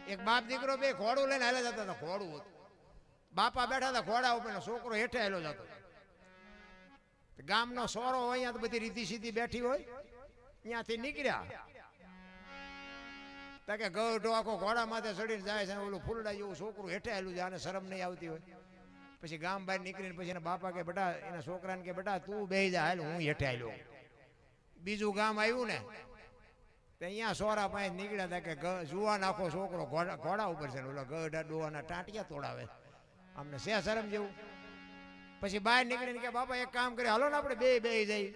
એક બાપ દીકરો બે ઘોડું લઈને હાલ્યા જતા હતા. ઘોડું હતું, બાપા બેઠા હતા ઘોડા ઉપર, છોકરો હેઠે હાલ્યો જતો. ગામનો સોરો હોય, અહીંયા તો બધી રીતિ સીધી બેઠી હોય, ત્યાંથી નીકળ્યા કે ગઢો આખો ઘોડા માથે ચડીને જાય છે, ઓલું ફૂલડા જેવું છોકરું હેઠે હાલ્યું છે, આને શરમ નહીં આવતી હોય. પછી ગામ બહાર નીકળીને પછી એના બાપા કે બેટા, એના છોકરાને કે બેટા તું બેહી જા, હાલ હું હેઠે હાલ્યો. બીજું ગામ આવ્યું ને, અહીંયા સોરા પાસે નીકળ્યા હતા કે જુવાન આખો છોકરો ઘોડા ઉપર છે, ઓલા ગઢા ડોહાના ટાંટિયા તોડાવે, અમને સે શરમ જેવું. પછી બહાર નીકળીને કે બાપા એક કામ કરે, હાલો ને આપણે બે બેહી જઈ.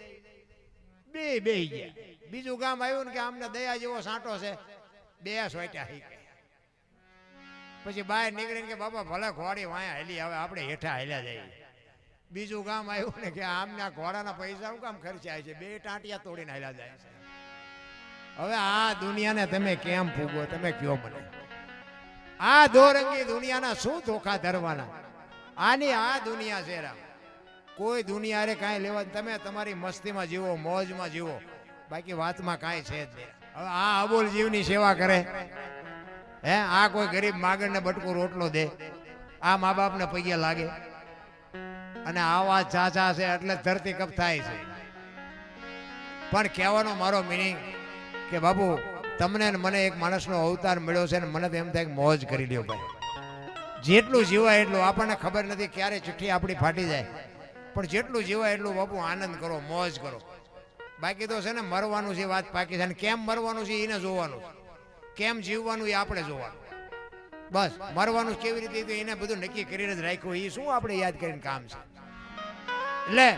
બે બેહી ગયા. બીજું ગામ આવ્યું ને કે અમને દયા જેવો સાંટો છે, બે સોટ્યા. પછી બહાર નીકળીને કે બાપા ભલે ઘોડી વાયા હેલી, હવે આપણે હેઠા હેલ્યા જઈએ. બીજું ગામ આવ્યું ને કે આમના ઘોડાના પૈસા શું કામ ખર્ચાય છે, બે ટાંટિયા તોડીને હેલ્યા જાય છે. હવે આ દુનિયાને તમે કેમ ફૂગો, તમે કયો મને? આ દોરંગી દુનિયાના શું ધોખા ધરવાના? આની આ દુનિયા છે રામ. કોઈ દુનિયા રે કાંઈ લેવા, તમે તમારી મસ્તીમાં જીવો, મોજમાં જીવો, બાકી વાતમાં કાંઈ છે જ નહીં. હવે આ અબોલ જીવની સેવા કરે હે? આ કોઈ ગરીબ માગણને બટકું રોટલો દે? આ મા બાપને પગે લાગે? અને આવા ચાચા છે એટલે ધરતી કપ થાય છે. પણ કહેવાનો મારો મિનિંગ કે બાપુ, તમને મને એક માણસનો અવતાર મળ્યો છે ને મને તો એમ થાય કે મોજ કરી લ્યો ભાઈ. જેટલું જીવાય એટલું, આપણને ખબર નથી ક્યારે ચિઠ્ઠી આપણી ફાટી જાય, પણ જેટલું જીવાય એટલું બાપુ આનંદ કરો, મોજ કરો. બાકી તો છે ને મરવાનું છે વાત પાકી છે, અને કેમ મરવાનું છે એને જોવાનું, કેમ જીવવાનું એ આપણે જોવાનું. બસ મરવાનું કેવી રીતે એને બધું નક્કી કરીને જ રાખ્યું, એ શું આપણે યાદ કરીને કામ છે. એટલે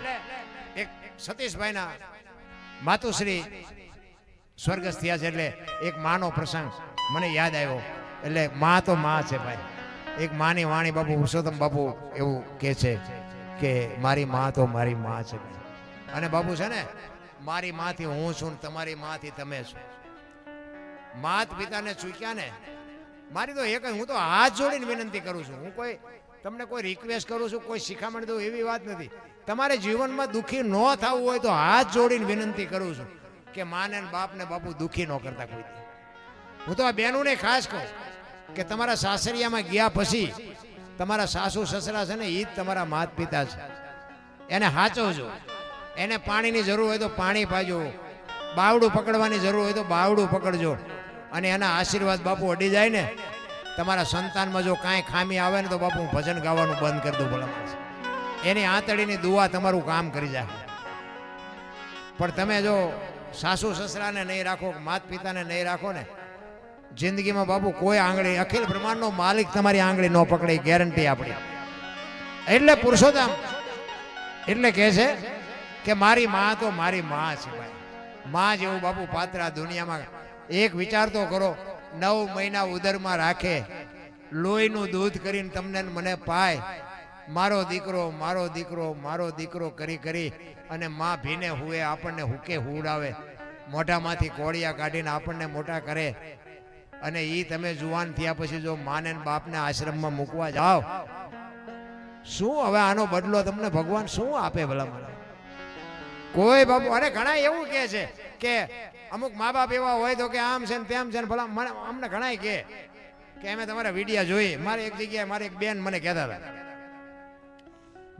એક સતીશભાઈના માતુશ્રી સ્વર્ગસ્થ થયા છે, એટલે એક માનો પ્રસંગ મને યાદ આવ્યો. એટલે માં તો માં છે ભાઈ. એક માની વાણી બાપુ પુરુષોત્તમ બાપુ એવું કહે છે કે મારી માં તો મારી માં છે. અને બાપુ છે ને, મારી માંથી હું છું, તમારી માંથી તમે છો. માત પિતાને ચૂક્યા ને, મારી તો એક, હું તો હાથ જોડીને વિનંતી કરું છું. હું કોઈ તમને કોઈ રિક્વેસ્ટ કરું છું, કોઈ શિખામણ દઉં એવી વાત નથી. તમારે જીવનમાં દુઃખી ન થવું હોય તો હાથ જોડીને વિનંતી કરું છું કે માને બાપને બાપુ દુઃખી ન કરતા કોઈ. હું તો આ બહેનોને ખાસ કહું કે તમારા સાસરિયામાં ગયા પછી તમારા સાસુ સસરા છે ને, એ જ તમારા માત પિતા છે. એને હાચવજો. એને પાણીની જરૂર હોય તો પાણી પાજો, બાવડું પકડવાની જરૂર હોય તો બાવડું પકડજો. અને એના આશીર્વાદ બાપુ અડી જાય ને, તમારા સંતાનમાં જો કાંઈ ખામી આવે ને તો બાપુ હું ભજન ગાવાનું બંધ કરી દઉં ભલા. એની આંતળીની દુઆ તમારું કામ કરી જાય. પણ તમે જો સાસુ સસરાને નહીં રાખો, માત પિતાને નહીં રાખો ને, જિંદગીમાં બાપુ કોઈ આંગળી, અખિલ બ્રહ્માંડનો માલિક તમારી આંગળી ન પકડે, ગેરંટી આપણી. એટલે પુરુષોત્તમ એટલે કહે છે કે મારી માં તો મારી માં છે ભાઈ. માં જેવું બાપુ પાત્ર આ દુનિયામાં એક વિચાર તો કરો. 9 મહિના ઉદરમાં રાખે, લોહીનું દૂધ કરીને તમને મને પાય, મારો દીકરો મારો દીકરો મારો દીકરો કરી કરી અને માં ભીને હુએ, આપણને હુકે હુડાવે, મોઢામાંથી કોળિયા કાઢીને આપણને મોટા કરે. અને એ તમે જુવાન થયા પછી જો માને બાપને આશ્રમમાં મૂકવા જાઓ, શું હવે આનો બદલો તમને ભગવાન શું આપે ભલા મને? કોઈ બાપુ. અરે ઘણા એવું કહે છે કે અમુક મા બાપ એવા હોય તો કે આમ છે ને તેમ છે ને ભલા. અમને ઘણા કે અમે તમારા વિડીયા જોઈએ. મારે એક જગ્યાએ મારે એક બેન મને કહેતા હતા,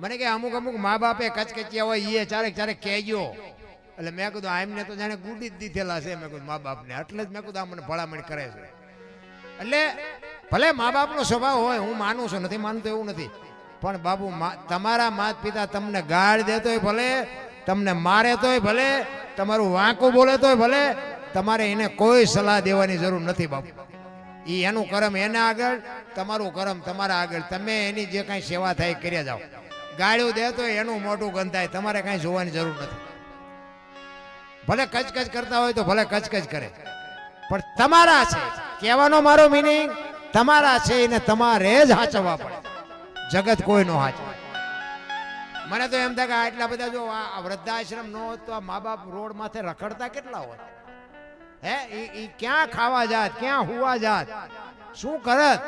મને કે અમુક અમુક મા બાપે કચકચિયા હોય, એ ચારેક ચારેક કહેજો. એટલે મેં કીધું આમને તો જાણે ગુડી જ દીધેલા છે. મેં કીધું મા બાપને એટલે જ મેં કીધું આ મને ભલામણ કરે છે. એટલે ભલે મા બાપનો સ્વભાવ હોય, હું માનું છું, નથી માનતો એવું નથી, પણ બાબુ તમારા માત પિતા તમને ગાળ દેતોય ભલે, તમને મારે તોય ભલે, તમારું વાંકું બોલે તોય ભલે, તમારે એને કોઈ સલાહ દેવાની જરૂર નથી બાપુ. એ એનું કર્મ એને આગળ, તમારું કર્મ તમારા આગળ. તમે એની જે કાંઈ સેવા થાય કર્યા જાઓ. ગાળ્યું દે તો એનું મોટું ગંધાય, તમારે કાંઈ જોવાની જરૂર નથી. ભલે કચકચ કરતા હોય તો ભલે કચકચ કરે, પણ તમારા છે. કહેવાનો મારો મિનિંગ તમારા છે એને તમારે જ હાચવવા પડે. જગત કોઈ નો હાચવે. મને તો એમ થાય કે આટલા બધા જો આ વૃદ્ધાશ્રમ ન હોત તો આ મા બાપ રોડ માથે રખડતા કેટલા હોત? હે, ઈ ક્યાં ખાવા જાત, ક્યાં હુવા જાત, શું કરત?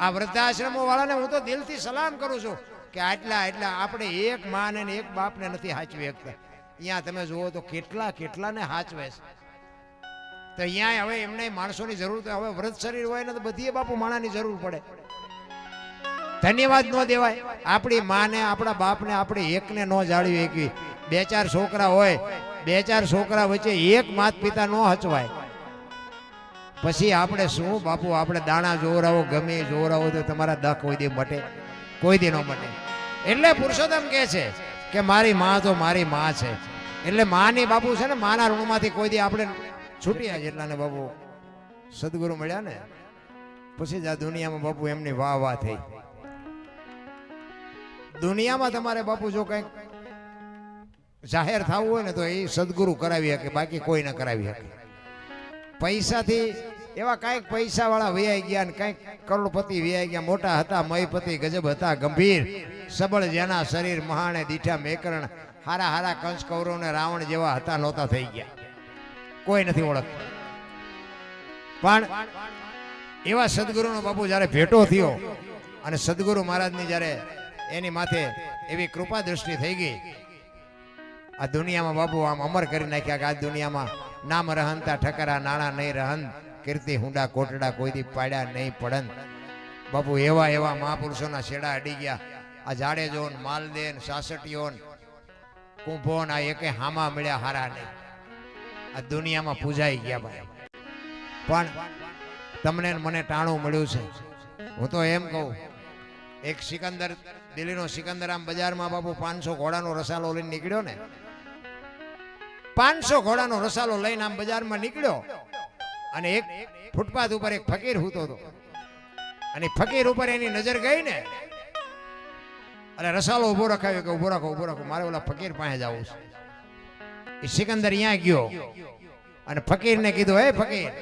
આ વૃદ્ધાશ્રમો વાળાને હું તો દિલથી સલામ કરું છું કે આટલા આપણે એક માં ને એક બાપને નથી હાચવી શકતા. અહીંયા તમે જુઓ તો કેટલાને હાચવે છે. તો અહીંયા હવે એમને માણસોની જરૂર તો હવે વ્રત શરીર હોય ને તો બધી બાપુ માણાની જરૂર પડે. ધન્યવાદ ન દેવાય આપણી માને આપણા બાપને આપણે એકને ન જાળવી એકવી. 2-4 છોકરા હોય 2-4 છોકરા વચ્ચે એક માત પિતા ન હચવાય પછી આપણે શું બાપુ આપણે દાણા જોવરાવો ગમે જોવરાવો તો તમારા દખ કોઈ દી મટે કોઈ દી ન મટે. એટલે પુરુષોત્તમ કહે છે કે મારી માં તો મારી માં છે. એટલે માની બાપુ છે ને માના ઋણમાંથી કોઈ દી આપણે છૂટ્યા જેટલાને બાપુ સદગુરુ મળ્યા ને પછી જ આ દુનિયામાં બાપુ એમની વાહ વાહ થઈ. દુનિયામાં તમારે બાપુ જો કંઈક જાહેર થવું હોય ને તો એ સદગુરુ કરાવી શકે બાકી કોઈ ન કરાવી શકે. પૈસાથી એવા કાંઈક પૈસા વાળા વૈયા ગયા ને કાંઈક કરોડપતિ વૈયા ગયા મોટા હતા મયપતિ ગજબ હતા ગંભીર સબળ જેના શરીર મહાણે દીઠા મેકરણ હારા હારા કંસ કૌરવ ને રાવણ જેવા હતા નહોતા થઈ ગયા કોઈ નથી ઓળખતું. પણ એવા સદગુરુનો બાપુ જ્યારે ભેટો થયો અને સદગુરુ મહારાજની જ્યારે એની માથે એવી કૃપા દૃષ્ટિ થઈ ગઈ આ દુનિયામાં બાપુ આમ અમર કરી નાખ્યા કે આ દુનિયામાં નામ રહનતા ઠકરા નાણા નહીં રહન કીર્તિ હુંડા કોટડા કોઈ દી પાડ્યા નહીં પડન. બાપુ એવા એવા મહાપુરુષોના છેડા અડી ગયા. આ જાડેજોન માલદેન સાસટીઓન કુંભોન આ એકે હામા મળ્યા હારા નહીં. આ દુનિયામાં પૂજાઈ ગયા ભાઈ. પણ તમને મને ટાણું મળ્યું છે. હું તો એમ કહું એક સિકંદર દિલ્હીનો સિકંદર આમ બજારમાં બાપુ 500 ઘોડાનો રસાલો લઈને નીકળ્યો ને 500 ઘોડાનો રસાલો લઈને આમ બજારમાં નીકળ્યો અને એક ફૂટપાથ ઉપર એક ફકીર હૂતો હતો અને ફકીર ઉપર એની નજર ગઈ ને અને રસાલો ઉભો રખાવ્યો કે ઉભો રાખો મારે ઓલા ફકીર પાસે જવું છે. એ સિકંદર અહીંયા ગયો અને ફકીરને કીધું હે ફકીર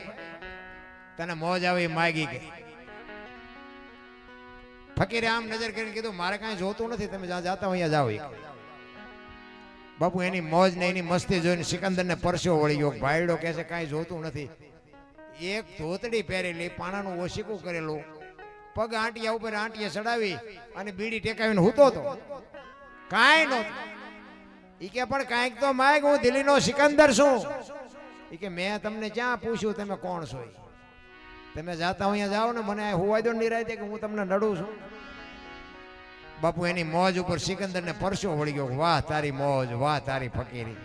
તને મોજ આવે માગી ગઈ. ફકીરે આમ નજર કરીને કીધું મારે કાંઈ જોતું નથી તમે જ્યાં જાતા હો અહીંયા જાઓ. બાપુ એની મોજ ને એની મસ્તી જોઈને સિકંદરને પરસ્યો વળી ગયો. ભાઈડો કહે છે કાંઈ જોતું નથી. એક ધોતડી પહેરેલી પાણાનું ઓશીકું કરેલું પગ આંટિયા ઉપર આંટીએ ચડાવી અને બીડી ટેકાવીને હૂતો હતો કાંઈ નહોતું. ઈ કે પણ કાંઈક તો માગ હું દિલ્હીનો સિકંદર છું. ઈ કે મેં તમને ક્યાં પૂછ્યું તમે કોણ છો? તમે જાતા અહીંયા જાઓ ને મને હોવાય દો નિરાય કે હું તમને નડું છું. બાપુ એની મોજ ઉપર સિકંદરને પરસ્યો વળી ગયો. વાહ તારી મોજ વાહ તારી ફકીરી.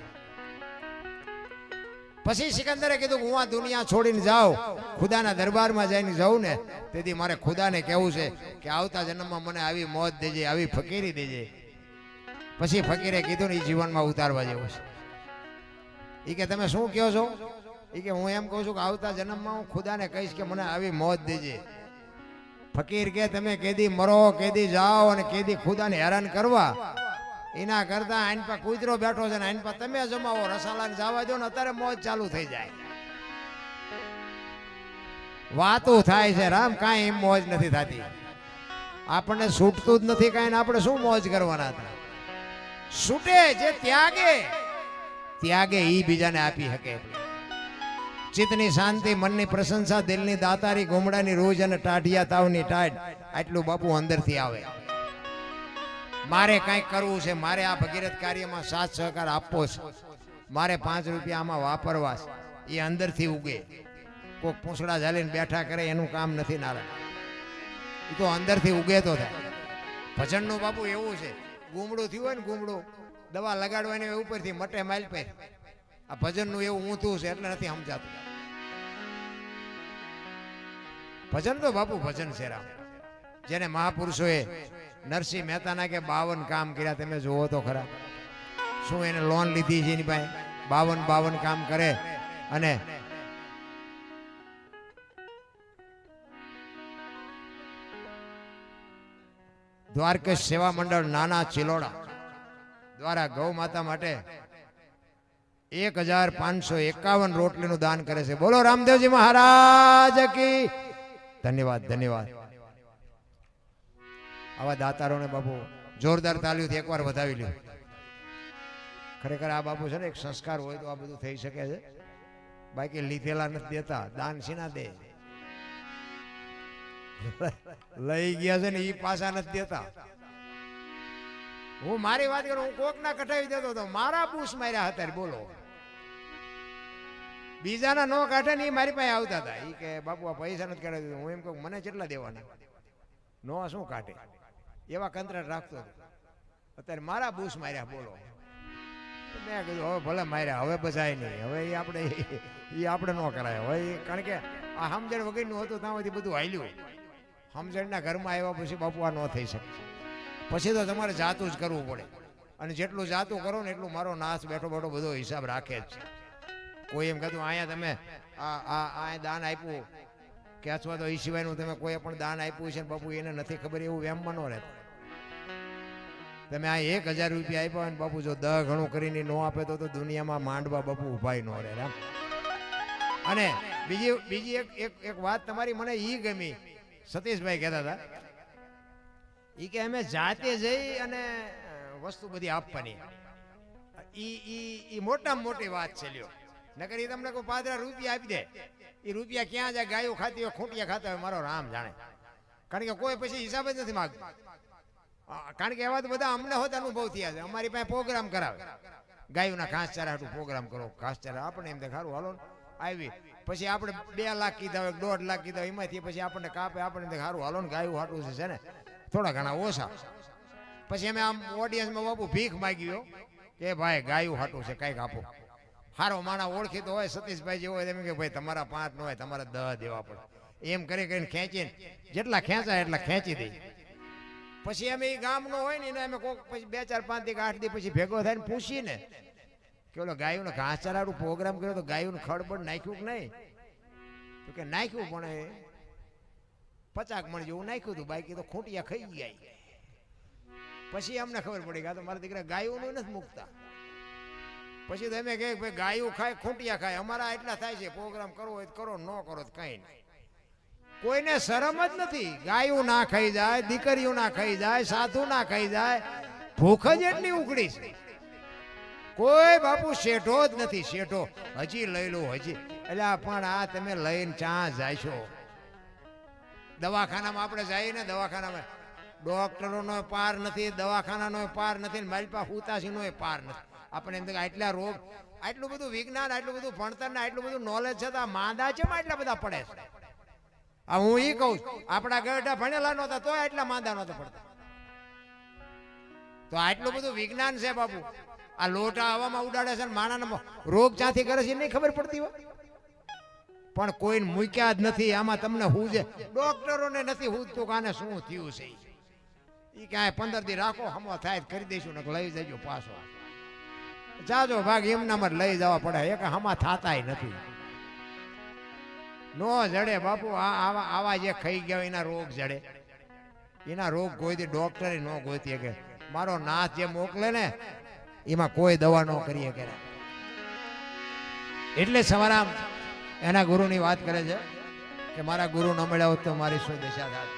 પછી સિકંદરે કીધું હું આ દુનિયા છોડીને જાઉં ખુદાના દરબારમાં જઈને જાઉં ને તેથી મારે ખુદાને કહેવું છે કે આવતા જન્મમાં મને આવી મોજ દેજે આવી ફકીરી દેજે. પછી ફકીરે કીધું ને એ જીવનમાં ઉતારવા જેવું છે. એ કે તમે શું કહો છો? એ કે હું એમ કહું છું કે આવતા જન્મમાં હું ખુદાને કહીશ કે મને આવી મોજ દેજે. ફકીર કે તમે કેદી મરો કેદી જાઓ અને કેદી ખુદાને હેરાન કરવા એના કરતા આઈન પર કૂતરો બેઠો છે ને આઈન પર તમે જમાવો રસાલાને જવા દો ને અત્યારે મોજ ચાલુ થઈ જાય. વાતો થાય છે રામ કાંઈ એમ મોજ નથી થતી. આપણને છૂટતું જ નથી કાંઈ ને આપણે શું મોજ કરવાના હતા. છૂટે જે ત્યાગે ઈ બીજાને આપી શકે. ચિત્તની શાંતિ મનની પ્રશંસા દિલની દાતારી ગોમડાની રોજ અને ટાઢિયા તાવની ટાઢ આટલું બાપુ અંદરથી આવે. મારે કંઈક કરવું છે મારે આ ભગીરથ કાર્યમાં સાથ સહકાર આપવો છે મારે 5 રૂપિયા આમાં વાપરવા છે એ અંદરથી ઉગે. કોઈક પૂંછડા ઝાલીને બેઠા કરે એનું કામ નથી નારાયણ. એ તો અંદરથી ઉગે તો થાય. ભજનનું બાપુ એવું છે ગુમડું થયું હોય ને ગુમડું દવા લગાડવાની ઉપરથી મટે માઇલ પર. આ ભજનનું એવું ઊંધું છે એટલે નથી સમજાતું. ભજન તો બાપુ ભજન છે રામ. જેને મહાપુરુષોએ નરસિંહ મહેતાના કે 52 કામ કર્યા તમે જુઓ તો ખરા. શું એને લોન લીધી છે એની પાસે 52 કામ કરે અને દ્વારકેશ સેવા મંડળ નાના ચિલોડા દ્વારા ગૌ માતા માટે 1551 રોટલીનું દાન કરે છે. બોલો રામદેવજી મહારાજ કી. ધન્યવાદ ધન્યવાદ. આવા દાતારોને બાપુ જોરદાર તાલીઓથી એકવાર વધાવી લ્યો. ખરેખર આ બાપુ છે ને એક સંસ્કાર હોય તો આ બધું થઈ શકે છે. બાકી લીધેલા નથી દેતા દાન સીના દે. લઈ ગયા છે ને એ પાછા નથી દેતા. હું મારી વાત કરું હું કોક ના કટાવી દેતો હતો મારા બૂસ માર્યા હતા. બોલો બીજાના નો કાઢે ને એ મારી પાસે આવતા હતા. એ કે બાપુ આ પૈસા નથી કાઢે. હું એમ કહું મને કેટલા દેવાના, નો શું કાઢે, એવા કંત્રાટ રાખતો હતો. અત્યારે મારા બૂસ માર્યા બોલો. મેં કીધું હવે ભલે માર્યા, હવે બસાય નહીં, હવે એ આપણે ન કરાય. હવે કારણ કે આ સમજણ વગરનું હતું ત્યાંથી બધું હાલ્યું. સમજણના ઘરમાં આવ્યા પછી બાપુ આ ન થઈ શકે. પછી તો તમારે જાતું જ કરવું પડે. અને જેટલું જાતું કરો ને એટલું મારો નાશ બેઠો બેઠો બધો હિસાબ રાખે જ છે. કોઈ એમ કહેતું અહીંયા તમે આ દાન આપ્યું કે અથવા તો એ સિવાયનું તમે કોઈ પણ દાન આપ્યું છે બાપુ એને નથી ખબર, એવું વેમમાં ન રહેતા. તમે આ 1000 રૂપિયા આપ્યા ને બાપુ જો 10 ગણું કરીને ન આપે તો દુનિયામાં માંડવા બાપુ ઉભાઈ ન રહે. અને બીજી એક વાત તમારી મને ઈ ગમી. સતીશભાઈ કહેતા હતા ઈ કે અમે જાતે જઈ અને વસ્તુ બધી આપવાની. ઈ મોટામાં મોટી વાત છે લ્યો. નકર ઈ તમને કોઈ 5 રૂપિયા આપી દે, એ રૂપિયા ક્યાં જાય, ગાયો ખાતી હોય, ખૂંટિયા ખાતા હોય, મારો રામ જાણે. કારણ કે કોઈ પછી હિસાબ જ નથી માગતું. કારણ કે એવા તો બધા અમને હોત અનુભવ થયા છે. અમારી પાસે પ્રોગ્રામ કરાવે, ગાયોના ઘાસચારા હાટું પ્રોગ્રામ કરો, ઘાસચારા આપણે એમ સારું હાલો આવી. પછી આપણે 2 લાખ કીધા હોય, 1.5 લાખ કીધા હોય, એમાંથી પછી આપણને કાપે, આપણે સારું હાલો ને ગાયું હાટું છે ને થોડા ઘણા ઓછા. પછી અમે આમ ઓડિયન્સમાં બાપુ ભીખ માગ્યો કે ભાઈ ગાયું હાટું છે કંઈક આપો. સારો માણા ઓળખીતો હોય, સતીશભાઈ જેવો હોય, એમ કે ભાઈ તમારા 5 ન હોય, તમારે 10 દેવા પડે. એમ કરી કરીને ખેંચીને જેટલા ખેંચાય એટલા ખેંચી દઈ. પછી અમે એ ગામનો હોય ને એને અમે કોક પછી 2 4 5 દી 8 દી પછી ભેગો થાય ને પૂછીને કે ઓલો ગાયોનો ઘાસચારાનું પ્રોગ્રામ કર્યો તો ગાયોનું ખડબડ નાખ્યું કે નહીં? તો કે નાખ્યું, પણ 50 મણ જેવું નાખ્યું હતું, બાકી તો ખૂંટિયા ખાઈ ગયા. પછી અમને ખબર પડી કે આ તો મારા દીકરા ગાયોનું નથી મૂકતા. પછી તો અમે કહે ભાઈ ગાયું ખાય, ખૂંટિયા ખાય, અમારા એટલા થાય છે. પ્રોગ્રામ કરવો હોય તો કરો, ન કરો તો કઈ નહીં. કોઈને શરમ જ નથી. ગાયું ના ખાઈ જાય, દીકરીઓ ના ખાઈ જાય, સાધુ ના ખાઈ જાય, ભૂખ જ એટલી ઉકળી છે. કોઈ બાપુ શેઠો જ નથી. શેઠો હજી લઈ લો હજી. એટલે પણ આ તમે લઈને ચા જાય છો. દવાખાનામાં આપણે જઈએ ને, દવાખાનામાં ડોક્ટરોનો પાર નથી, દવાખાનાનો પાર નથી, મારી પાસે હુતાશીનો પાર નથી. આપણે એમ આટલા રોગ, આટલું બધું વિજ્ઞાન, આટલું બધું ભણતર ને આટલું બધું નોલેજ છતાં માંદા છે આટલા બધા પડે છે. આ હું ઈ કહું, આપણા ગઢા ભણેલા નહોતા તો આટલા માંદા નહોતા પડતા. તો આટલું બધું વિજ્ઞાન છે બાપુ. આ લોટા હવામાં ઉડાડે છે ને માણાનો રોગ ક્યાંથી કરે છે નહીં ખબર પડતી હોય. પણ કોઈને મૂક્યા જ નથી. આમાં તમને હું છે, ડોક્ટરોને નથી હુજતું કે આને શું થયું છે. એ ક્યાંય 15 દી રાખો, હમો થાય કરી દઈશું ને લઈ જજો પાછો. જાજો ભાગ એમનામાં લઈ જવા પડે. એક હમા થાતાય નથી. નો જડે બાપુ. આવા જે ખાઈ ગયા એના રોગ જડે. એના રોગ ગોઈતી ડોક્ટરે ન ગોઈતી કે મારો નાથ જે મોકલે ને એમાં કોઈ દવા ન કરીએ કે. એટલે સવારામ એના ગુરુની વાત કરે છે કે મારા ગુરુ ન મળ્યા હોત તો મારી શું દશા થાત.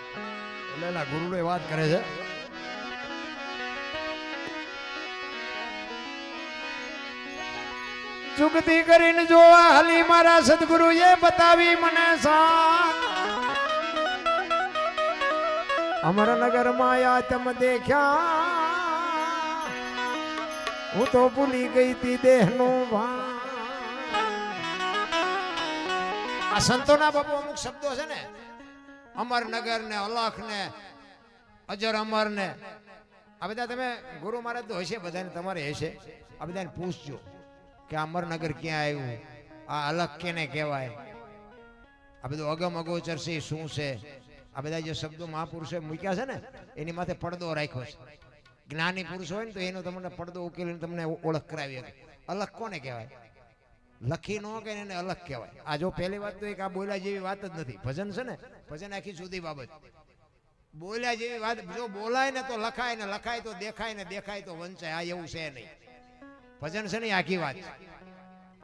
એટલે એના ગુરુની વાત કરે છે. ચુકતી કરીને જોવા હલી મારા સદગુરુ એ બતાવી મને અમરનગર માયા તમ દેખ્યા, હું તો ભૂલી ગઈ તી દેહનું ભાન. આ સંતોના બાપુ અમુક શબ્દો છે ને, અમરનગર ને અલખ ને અજર અમર ને, આ બધા તમે ગુરુ મહારાજ તો હશે, બધાને તમારે હશે. આ બધાને પૂછજો કે અમરનગર ક્યાં આવ્યું, આ અલગ કેને કહેવાય, આ બધું અગમ અગોચર છે શું છે. આ બધા જે શબ્દો મહાપુરુષે મૂક્યા છે ને એની માથે પડદો રાખ્યો છે. જ્ઞાની પુરુષ હોય ને તો એનો તમને પડદો ઉકેલીને તમને ઓળખ કરાવી હતી. અલગ કોને કહેવાય? લખી નો કે એને અલગ કહેવાય. આ જો પહેલી વાત તો એક આ બોલ્યા જેવી વાત જ નથી. ભજન છે ને, ભજન આખી જુદી બાબત. બોલ્યા જેવી વાત જો બોલાય ને તો લખાય, ને લખાય તો દેખાય, ને દેખાય તો વંચાય. આ એવું છે નહીં. ભજન છે ને આખી વાત.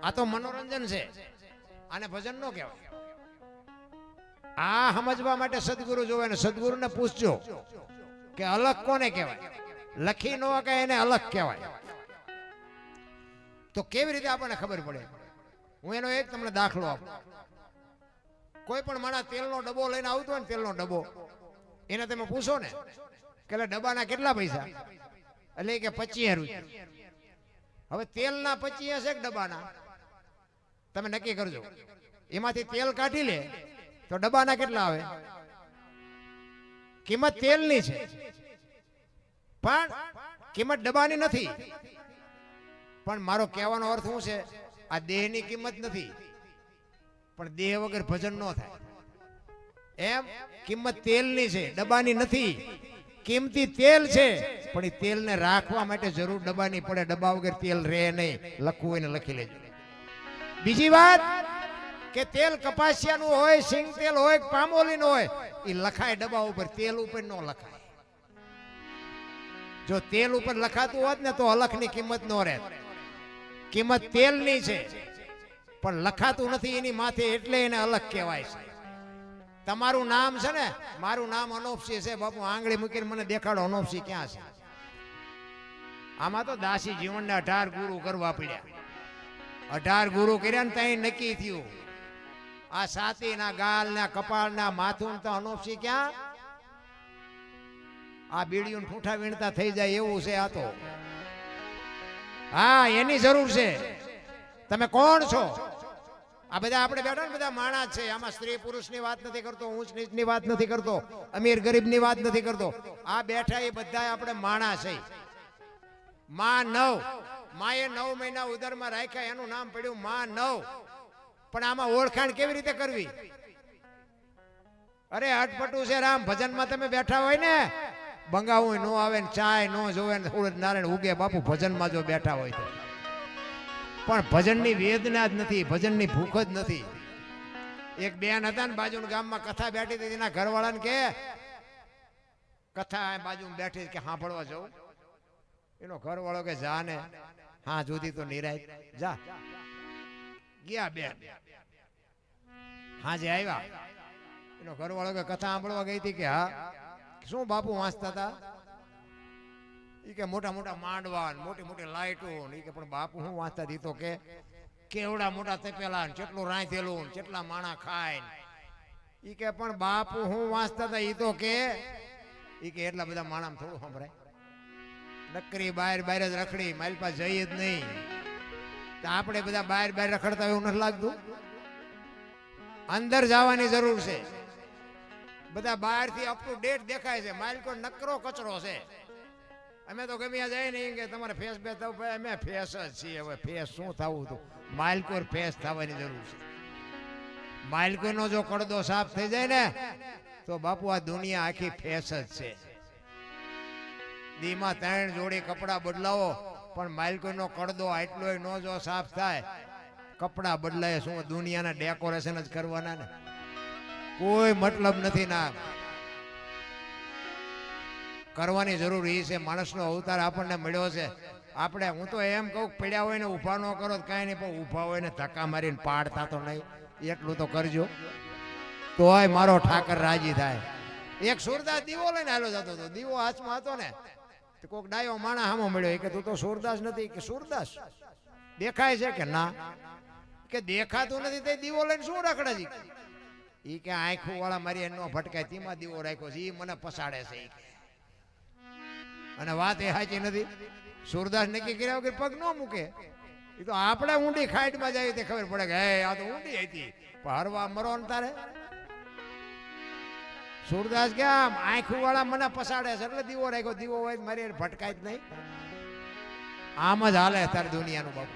આ તો મનોરંજન છે, આને ભજન નો કહેવાય. આ સમજવા માટે સદગુરુ જોવે ને સદગુરુને પૂછજો કે અલગ કોને કહેવાય. લખી નો કે એને અલગ કહેવાય. તો કેવી રીતે આપણને ખબર પડે? હું એનો એક તમને દાખલો આપું. કોઈ પણ માણસ તેલનો ડબ્બો લઈને આવતો હોય ને, તેલનો ડબ્બો, એને તમે પૂછો ને કે ડબ્બાના કેટલા પૈસા, એટલે કે 25 રૂપિયા. હવે તેલના 25 હશે કે ડબ્બાના? તમે નક્કી કરજો. એમાંથી તેલ કાઢી લે તો ડબ્બાના કેટલા આવે? કિંમત તેલની છે પણ કિંમત ડબ્બાની નથી. પણ મારો કહેવાનો અર્થ શું છે? આ દેહની કિંમત નથી, પણ દેહ વગર ભજન ન થાય. એમ કિંમત તેલની છે, ડબ્બાની નથી. કિંમતી તેલ છે પણ એ તેલને રાખવા માટે જરૂર ડબ્બાની પડે. ડબ્બા વગર તેલ રહે નહીં. લખવું હોય ને લખી લેજો. બીજી વાત કે તેલ કપાસિયાનું હોય, સિંગ તેલ હોય, પામોલીનું હોય, એ લખાય ડબ્બા ઉપર, તેલ ઉપર ન લખાય. જો તેલ ઉપર લખાતું હોત ને તો અલખની કિંમત ન રહેત. કિંમત તેલની છે પણ લખાતું નથી એની માથે, એટલે એને અલગ કહેવાય છે. તમારું નામ છે ને, મારું નામ અનોપસી છે. બાપુ આંગળી મૂકીને મને દેખાડો અનોપસી ક્યાં છે? આમાં તો દાસી જીવનને 18 ગુરુ કરવા પડ્યા. 18 ગુરુ કર્યા ને ત્યાં નક્કી થયું. આ છાતીના, ગાલના, કપાળના, માથું તો અનોપસી ક્યાં? આ બીડીયું ઠૂઠા વીણતા થઈ જાય એવું છે આ તો. હા, એની જરૂર છે. તમે કોણ છો? આ બધા આપણે બેઠા ને બધા માણસ છે. આમાં સ્ત્રી પુરુષની વાત નથી કરતો, ઊંચ નીચની વાત નથી કરતો, અમીર ગરીબની વાત નથી કરતો. આ બેઠા એ બધા આપણે માણસ છે. માં 9, માએ 9 મહિના ઉદરમાં રાખ્યા, એનું નામ પડ્યું માં 9. પણ આમાં ઓળખાણ કેવી રીતે કરવી? અરે અટપટું છે રામ. ભજનમાં તમે બેઠા હોય ને, બંગાવું ન આવે ને, ચાય ન જોવે ને, સૂરજ નારાયણ ઉગે બાપુ ભજનમાં જો બેઠા હોય તો. પણ ભજનની વેદના જ નથી, ભજનની ભૂખ જ નથી. એક બેન હતા ને બાજુના ગામમાં, કથા બેઠી હતી. એના ઘરવાળાને કે કથા બાજુમાં બેઠી કે સાંભળવા જવું. એનો ઘરવાળો કે જા ને, હા જુદી તો નિરાય જા. ગયા બેન, હાજે આવ્યા. એનો ઘરવાળો કે કથા સાંભળવા ગઈ હતી. કે હા. શું બાપુ વાંચતા હતા? ઈ કે મોટા મોટા માંડવા, મોટી મોટી લાઈટો. ઈ કે પણ બાપુ હું વાંચતા હતી? તો કે કેવડા મોટા તપેલા, કેટલું રાંધેલું, કેટલા માણા ખાય. ઈ કે પણ બાપુ હું વાંચતા હતા? ઈ તો કે ઈ કે એટલા બધા માણામાં થોડું સંભળાય. નકરી બહાર બહાર જ રખડી, મારી પાસે જઈ જ નહીં. તો આપણે બધા બહાર બહાર રખડતા એવું નથી લાગતું? અંદર જવાની જરૂર છે. બધા બહારથી અપ ટુ ડેટ દેખાય છે, માલિકો નકરો કચરો છે. અમે તો ગમ્યા જાય નહીં કે તમારે ફેસ બે થવું. અમે ફેસ જ છીએ. હવે ફેસ શું થવું હતું? માલિકો ફેસ થવાની જરૂર છે. માલિકોનો જો કડદો સાફ થઈ જાય ને તો બાપુ આ દુનિયા આખી ફેસ જ છે. દીમાં 3 જોડી કપડા બદલાવો પણ માલિકોનો કડદો આટલો ન જો સાફ થાય, કપડા બદલાય શું? દુનિયાના ડેકોરેશન જ કરવાના ને, કોઈ મતલબ નથી. ના કરવાની જરૂર એ છે. માણસનો અવતાર આપણને મળ્યો છે. આપણે, હું તો એમ કહું, પડ્યા હોય ને ઊભા ન કરો તો કાંઈ નહીં, પણ ઊભા હોય ને ધક્કા મારીને પાડતા તો નહીં. એટલું તો કરજો, તોય મારો ઠાકર રાજી થાય. એક સુરદાસ દીવો લઈને હાલો જતો હતો. દીવો હાથમાં હતો ને, કોઈક ડાયો માણા હામો મળ્યો. કે તું તો સુરદાસ નથી? કે સુરદાસ દેખાય છે? કે ના. કે દેખાતું નથી તે દીવો લઈને શું રખડે છે? ઈ કે આંખું વાળા મારી એનો ભટકાય, તેમાં દીવો રાખ્યો છે, ઈ મને પસાડે છે. અને વાત એ સાચી નથી. સુરદાસ નક્કી કર્યા વગર પગ ન મૂકે. એ તો આપણે ઊંડી ખાઈટમાં જાય તે ખબર પડે કે હે આ તો ઊંડી હતી, પણ હરવા મરો ને તારે. સુરદાસ કે આમ આંખું વાળા મને પસાડે છે એટલે દીવો રાખ્યો. દીવો હોય મારી ભટકાય જ નહીં. આમ જ હાલે તારે દુનિયાનું બાપુ.